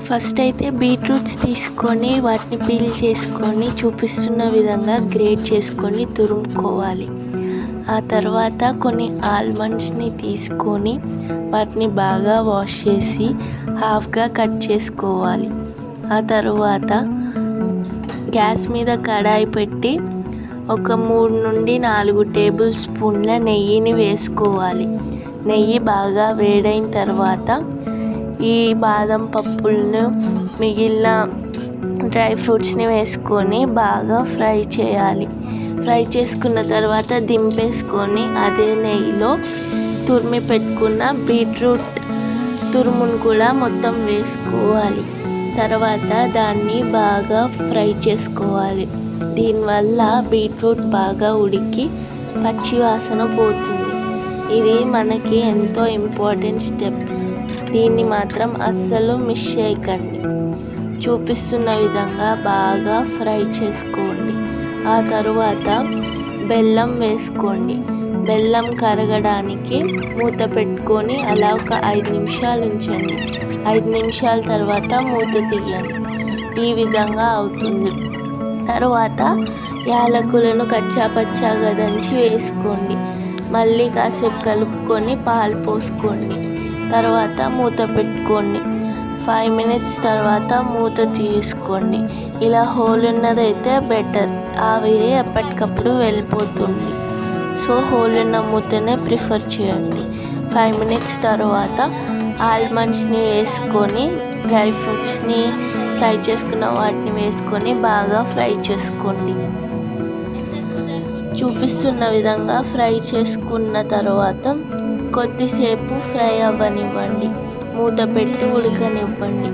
First అయితే beetroots తీసుకొని వాటిని పీల్ చేసుకొని చూపిస్తున్న విధంగా గ్రేట్ చేసుకొని తురుముకోవాలి. ఆ తర్వాత కొన్ని ఆల్మండ్స్ని తీసుకొని వాటిని బాగా వాష్ చేసి హాఫ్గా కట్ చేసుకోవాలి. ఆ తర్వాత గ్యాస్ మీద కడాయి పెట్టి ఒక 3 నుండి 4 టేబుల్ స్పూన్ల నెయ్యిని వేసుకోవాలి. నెయ్యి బాగా వేడైన తర్వాత ఈ బాదం పప్పులను మిగిలిన డ్రై ఫ్రూట్స్ని వేసుకొని బాగా ఫ్రై చేయాలి. ఫ్రై చేసుకున్న తర్వాత దింపేసుకొని అదే నెయ్యిలో తురిమి పెట్టుకున్న బీట్రూట్ తురుమును కూడా మొత్తం వేసుకోవాలి. తర్వాత దాన్ని బాగా ఫ్రై చేసుకోవాలి. దీనివల్ల బీట్రూట్ బాగా ఉడికి పచ్చి వాసన పోతుంది. ఇది మనకి ఎంతో ఇంపార్టెంట్ స్టెప్. దీన్ని మాత్రం అస్సలు మిస్ చేయకండి. చూపిస్తున్న విధంగా బాగా ఫ్రై చేసుకోండి. ఆ తరువాత బెల్లం వేసుకోండి. బెల్లం కరగడానికి మూత పెట్టుకొని అలా ఒక 5 నిమిషాలు ఉంచండి. 5 నిమిషాల తర్వాత మూత తీయండి. ఈ విధంగా అవుతుంది. తర్వాత యాలకులను కచ్చాపచ్చాగా దంచి వేసుకోండి. మళ్ళీ కాసేపు కలుపుకొని పాలు పోసుకోండి. తర్వాత మూత పెట్టుకోండి. 5 మినిట్స్ తర్వాత మూత తీసుకోండి. ఇలా హోల్ ఉన్నదైతే బెటర్, ఆవిరి ఎప్పటికప్పుడు వెళ్ళిపోతుంది. సో హోల్ ఉన్న మూతనే ప్రిఫర్ చేయండి. 5 మినిట్స్ తర్వాత ఆల్మండ్స్ని వేసుకొని డ్రై ఫ్రూట్స్ని ఫ్రై చేసుకున్న వాటిని వేసుకొని బాగా ఫ్రై చేసుకోండి. చూపిస్తున్న విధంగా ఫ్రై చేసుకున్న తర్వాత కొద్దిసేపు ఫ్రై అవ్వనివ్వండి. మూత పెట్టి ఉడకనివ్వండి.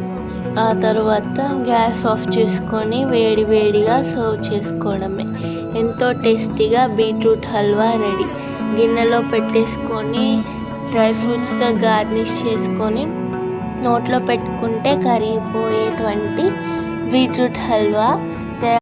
ఆ తర్వాత గ్యాస్ ఆఫ్ చేసుకొని వేడిగా సర్వ్ చేసుకోవడమే. ఎంతో టేస్టీగా బీట్రూట్ హల్వా రెడీ. గిన్నెలో పెట్టేసుకొని డ్రై ఫ్రూట్స్తో గార్నిష్ చేసుకొని నోట్లో పెట్టుకుంటే కరిగిపోయేటువంటి బీట్రూట్ హల్వా